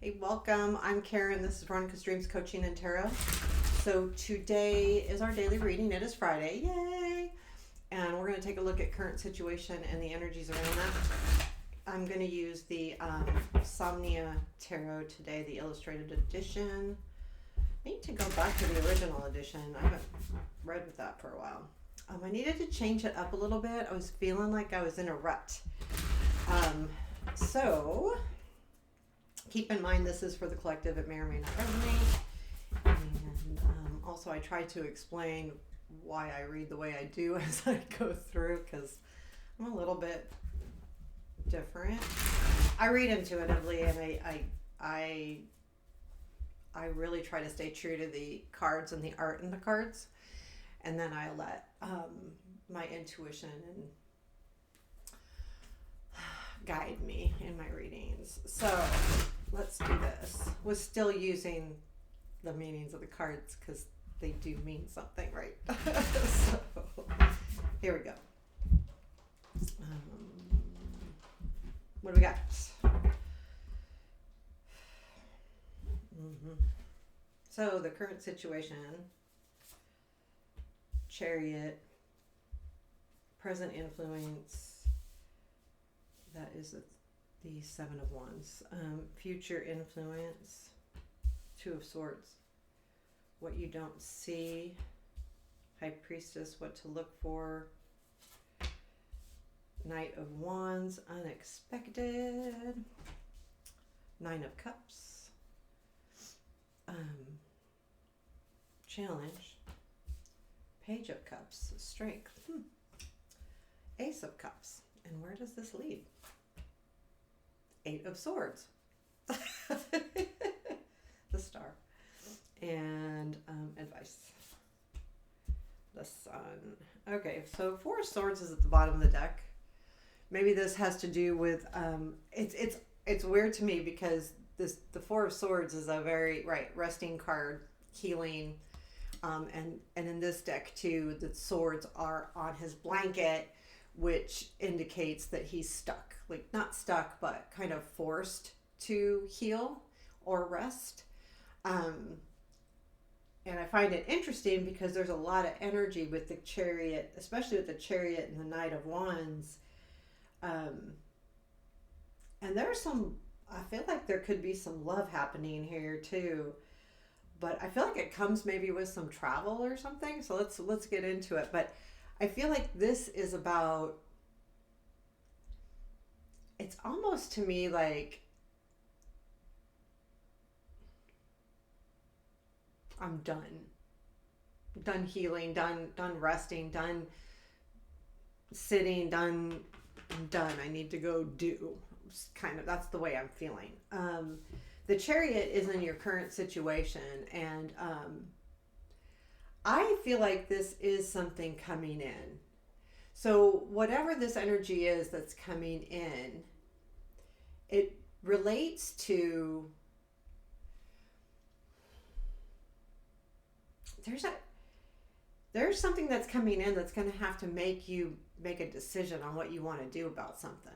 Hey, welcome. I'm Karen. This is Veronica's Dreams Coaching and Tarot. So today is our daily reading. It is Friday. Yay! And we're going to take a look at current situation and the energies around that. I'm going to use the Somnia Tarot today, the illustrated edition. I need to go back to the original edition. I haven't read with that for a while. I needed to change it up a little bit. I was feeling like I was in a rut. So keep in mind this is for the collective. It may or may not resonate. And also I try to explain why I read the way I do as I go through, because I'm a little bit different. I read intuitively, and I really try to stay true to the cards and the art in the cards, and then I let my intuition and guide me in my readings. So let's do this. Was still using the meanings of the cards because they do mean something, right? So here we go. What do we got? So the current situation, Chariot, present influence, that is the Seven of Wands. Future influence, Two of Swords, what you don't see, High Priestess, what to look for, Knight of Wands, unexpected, Nine of Cups, challenge, Page of Cups, strength, Ace of Cups, and where does this lead? Eight of Swords, the Star, and advice, the Sun. Okay, so Four of Swords is at the bottom of the deck. Maybe this has to do with it's weird to me because the Four of Swords is a very resting card, healing, and in this deck too, the swords are on his blanket, which indicates that he's stuck, like not stuck, but kind of forced to heal or rest. And I find it interesting because there's a lot of energy with the Chariot, especially with the Chariot and the Knight of Wands. And there's I feel like there could be some love happening here too, but I feel like it comes maybe with some travel or something. So let's get into it. But I feel like this is about, it's almost to me like I'm done healing, done resting, done sitting, I'm done. I need to go do. Kind of, that's the way I'm feeling. The Chariot is in your current situation, and I feel like this is something coming in. So whatever this energy is that's coming in, it relates to, there's something that's coming in that's going to have to make you make a decision on what you want to do about something.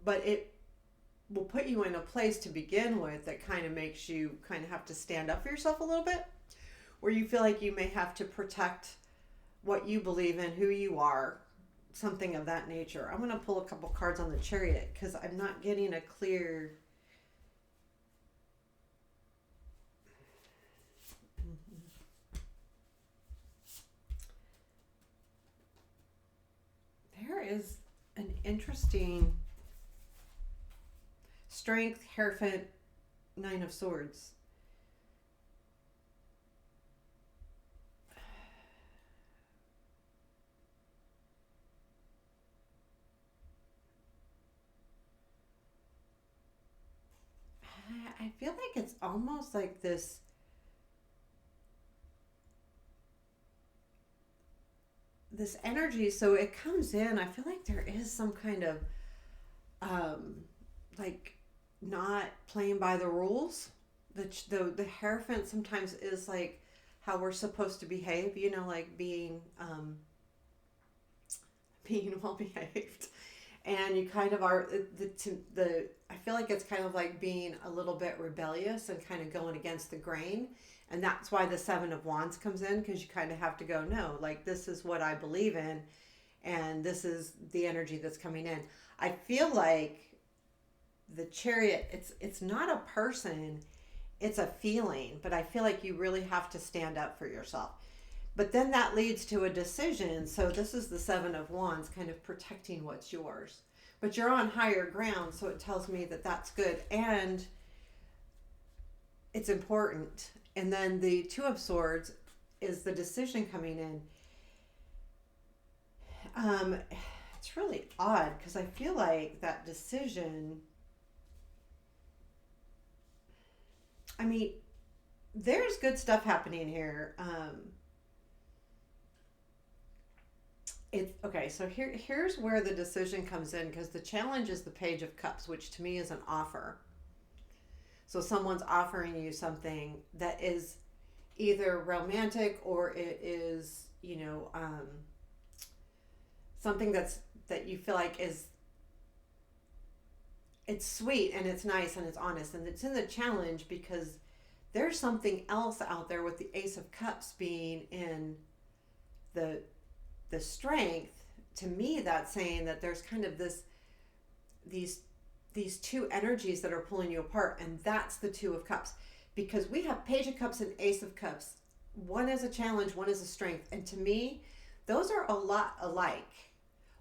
But it will put you in a place to begin with that kind of makes you kind of have to stand up for yourself a little bit, where you feel like you may have to protect what you believe in, who you are, something of that nature. I'm going to pull a couple cards on the Chariot because I'm not getting a clear. There is an interesting strength, Hierophant, Nine of Swords. I feel like it's almost like this energy. So it comes in. I feel like there is some kind of like not playing by the rules. The Hierophant sometimes is like how we're supposed to behave. Like being being well behaved. and you kind of are the I feel like it's kind of like being a little bit rebellious and kind of going against the grain, and that's why the Seven of Wands comes in, because you kind of have to go, no, like this is what I believe in, and this is the energy that's coming in. I feel like the Chariot, it's not a person, it's a feeling, but I feel like you really have to stand up for yourself. But then that leads to a decision. So this is the Seven of Wands, kind of protecting what's yours. But you're on higher ground, so it tells me that that's good and it's important. And then the Two of Swords is the decision coming in. It's really odd because I feel like that decision, I mean, there's good stuff happening here. It's okay. So here's where the decision comes in, because the challenge is the Page of Cups, which to me is an offer. So someone's offering you something that is either romantic or it is, something that you feel like it's sweet and it's nice and it's honest, and it's in the challenge because there's something else out there with the Ace of Cups being in the strength. To me, that's saying that there's kind of these two energies that are pulling you apart, and that's the Two of Cups, because we have Page of Cups and Ace of Cups. One is a challenge, one is a strength, and to me those are a lot alike.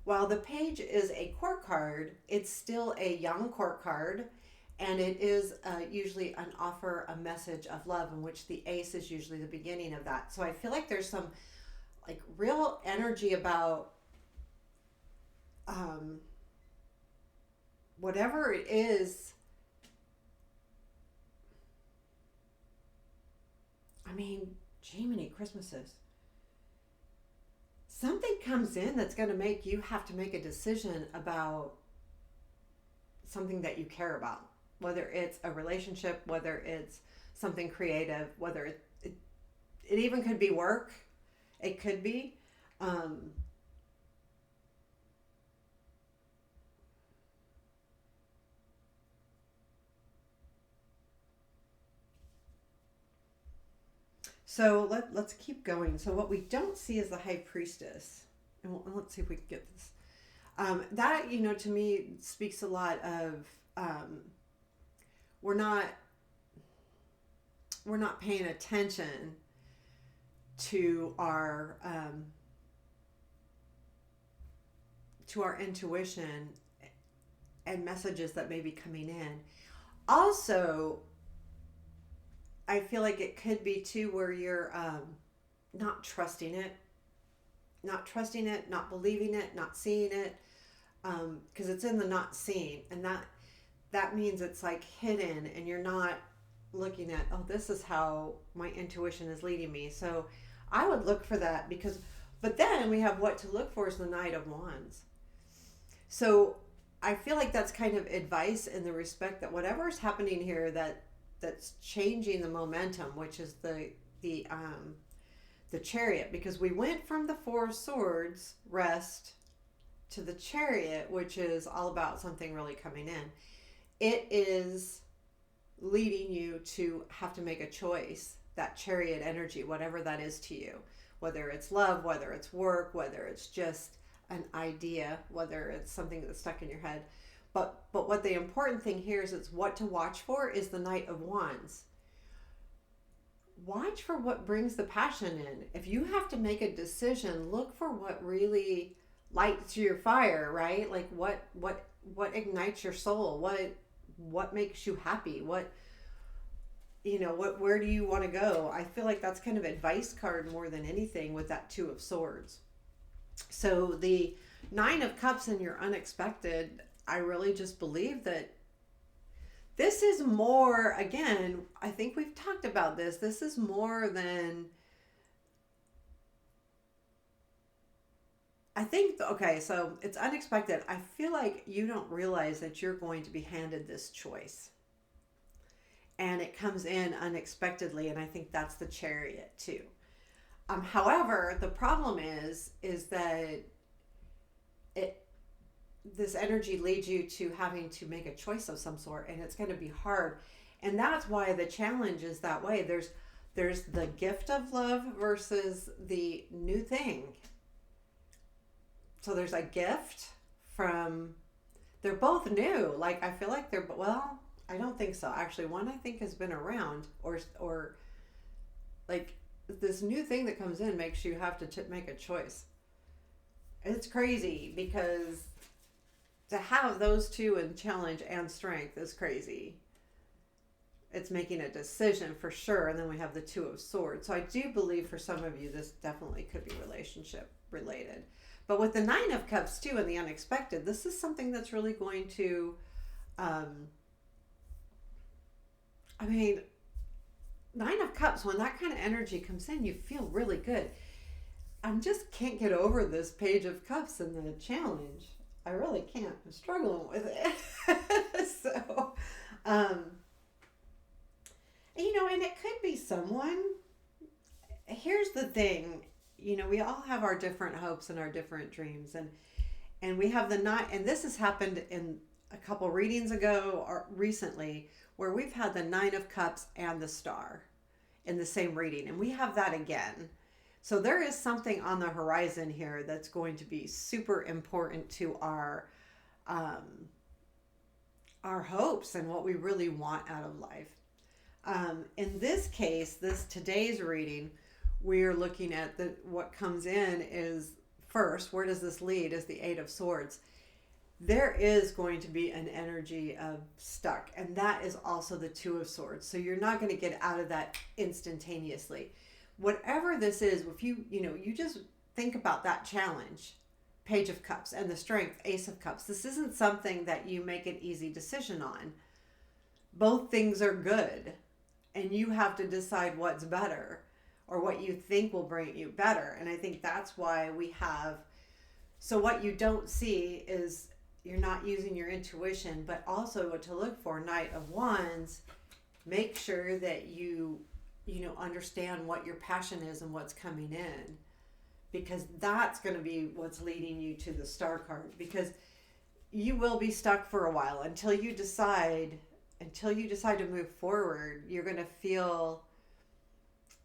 While the Page is a court card, it's still a young court card, and it is usually an offer, a message of love, in which the Ace is usually the beginning of that. So I feel like there's some like real energy about whatever it is. I mean, Jiminy Christmases. Something comes in that's going to make you have to make a decision about something that you care about, whether it's a relationship, whether it's something creative, whether it even could be work. It could be. So let's keep going. So what we don't see is the High Priestess. And let's see if we can get this. That, to me speaks a lot of we're not paying attention to our intuition and messages that may be coming in. Also, I feel like it could be too where you're not trusting it, not believing it, not seeing it, because it's in the not seeing, and that means it's like hidden, and you're not looking at, oh, this is how my intuition is leading me. So I would look for that, but then we have what to look for is the Knight of Wands. So I feel like that's kind of advice in the respect that whatever is happening here that's changing the momentum, which is the Chariot, because we went from the Four of Swords rest to the Chariot, which is all about something really coming in. It is leading you to have to make a choice, that Chariot energy, whatever that is to you, whether it's love, whether it's work, whether it's just an idea, whether it's something that's stuck in your head. But what the important thing here is, it's what to watch for is the Knight of Wands. Watch for what brings the passion in. If you have to make a decision, look for what really lights your fire, right? Like what ignites your soul? What makes you happy? Where do you want to go? I feel like that's kind of advice card more than anything with that Two of Swords. So the Nine of Cups and your unexpected, I really just believe that this is more, again, I think we've talked about this. This is more than, I think, okay, so it's unexpected. I feel like you don't realize that you're going to be handed this choice. And it comes in unexpectedly, and I think that's the Chariot too. However, the problem is that this energy leads you to having to make a choice of some sort, and it's going to be hard. And that's why the challenge is that way. There's the gift of love versus the new thing. So there's a gift from, they're both new. Like, I feel like they're, well, I don't think so. Actually, one I think has been around, or like this new thing that comes in makes you have to make a choice. It's crazy because to have those two in challenge and strength is crazy. It's making a decision for sure. And then we have the Two of Swords. So I do believe for some of you, this definitely could be relationship related. But with the Nine of Cups too and the unexpected, this is something that's really going to, Nine of Cups, when that kind of energy comes in, you feel really good. I just can't get over this Page of Cups and the challenge. I really can't. I'm struggling with it. So, and it could be someone. Here's the thing. We all have our different hopes and our different dreams. And we have the night, and this has happened in a couple readings ago or recently, where we've had the Nine of Cups and the Star in the same reading. And we have that again. So there is something on the horizon here that's going to be super important to our hopes and what we really want out of life. In this case, today's reading, we are looking at what comes in is first, where does this lead, is the Eight of Swords. There is going to be an energy of stuck, and that is also the Two of Swords. So you're not going to get out of that instantaneously. Whatever this is, if you just think about that challenge, Page of Cups, and the strength, Ace of Cups. This isn't something that you make an easy decision on. Both things are good, and you have to decide what's better or what you think will bring you better. And I think that's why we have, so what you don't see is you're not using your intuition, but also what to look for, Knight of Wands, make sure that you understand what your passion is and what's coming in, because that's going to be what's leading you to the Star card, because you will be stuck for a while until you decide to move forward. You're going to feel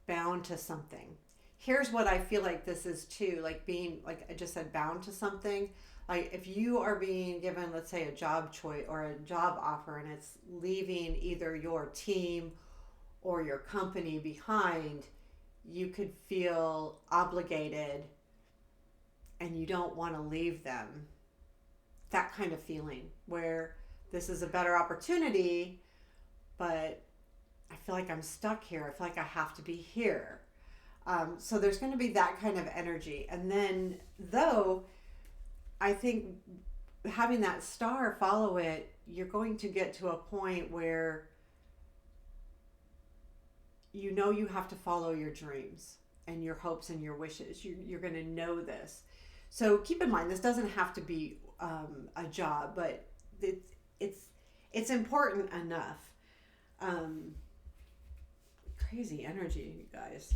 bound to something. Here's what I feel like this is too, like being, like I just said, bound to something. Like if you are being given, let's say, a job choice or a job offer, and it's leaving either your team or your company behind, you could feel obligated and you don't want to leave them. That kind of feeling where this is a better opportunity, but I feel like I'm stuck here. I feel like I have to be here. So there's going to be that kind of energy. And then, though, I think having that Star follow it, you're going to get to a point where you have to follow your dreams and your hopes and your wishes. You're going to know this. So keep in mind, this doesn't have to be a job, but it's important enough. Crazy energy, you guys.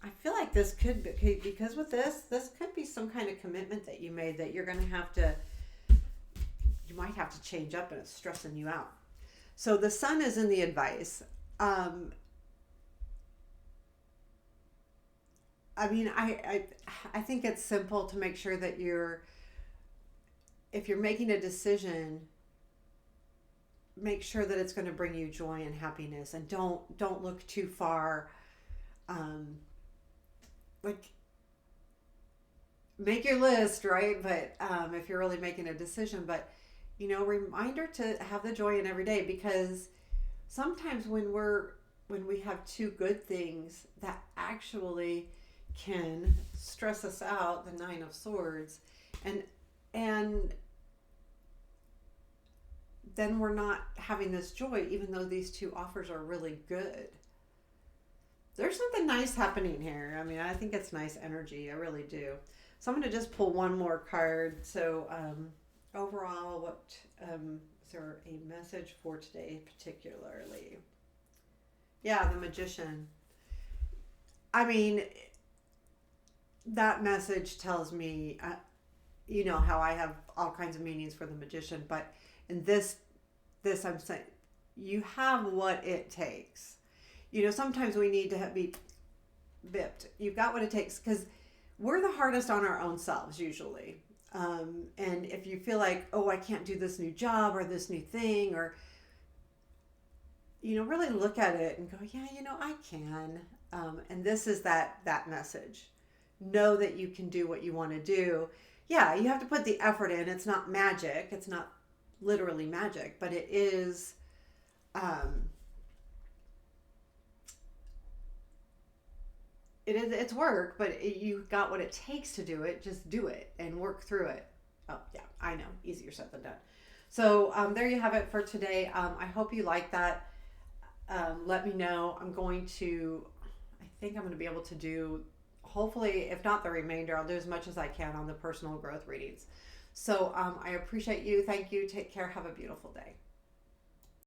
I feel like this could be, because with this could be some kind of commitment that you made that you're going to have to, you might have to change up, and it's stressing you out. So the Sun is in the advice. I think it's simple to make sure that if you're making a decision, make sure that it's going to bring you joy and happiness, and don't look too far. Make your list, right? But if you're really making a decision, but reminder to have the joy in every day, because sometimes when we have two good things, that actually can stress us out, the Nine of Swords, and then we're not having this joy, even though these two offers are really good. There's something nice happening here. I mean, I think it's nice energy. I really do. So I'm going to just pull one more card. So overall, what is there a message for today particularly? Yeah, the Magician. I mean, that message tells me you know how I have all kinds of meanings for the magician, but in this I'm saying you have what it takes. You know, sometimes we need to be bipped. You've got what it takes, because we're the hardest on our own selves usually. And if you feel like, oh, I can't do this new job or this new thing, or, you know, really look at it and go, yeah, you know, I can. And this is that message. Know that you can do what you want to do. Yeah, you have to put the effort in. It's not magic. It's not literally magic, but it is. It's work, but you got what it takes to do it. Just do it and work through it. Oh yeah, I know, easier said than done. So there you have it for today. I hope you like that. Let me know. I think I'm going to be able to do, hopefully, if not the remainder, I'll do as much as I can on the personal growth readings. So I appreciate you. Thank you. Take care. Have a beautiful day.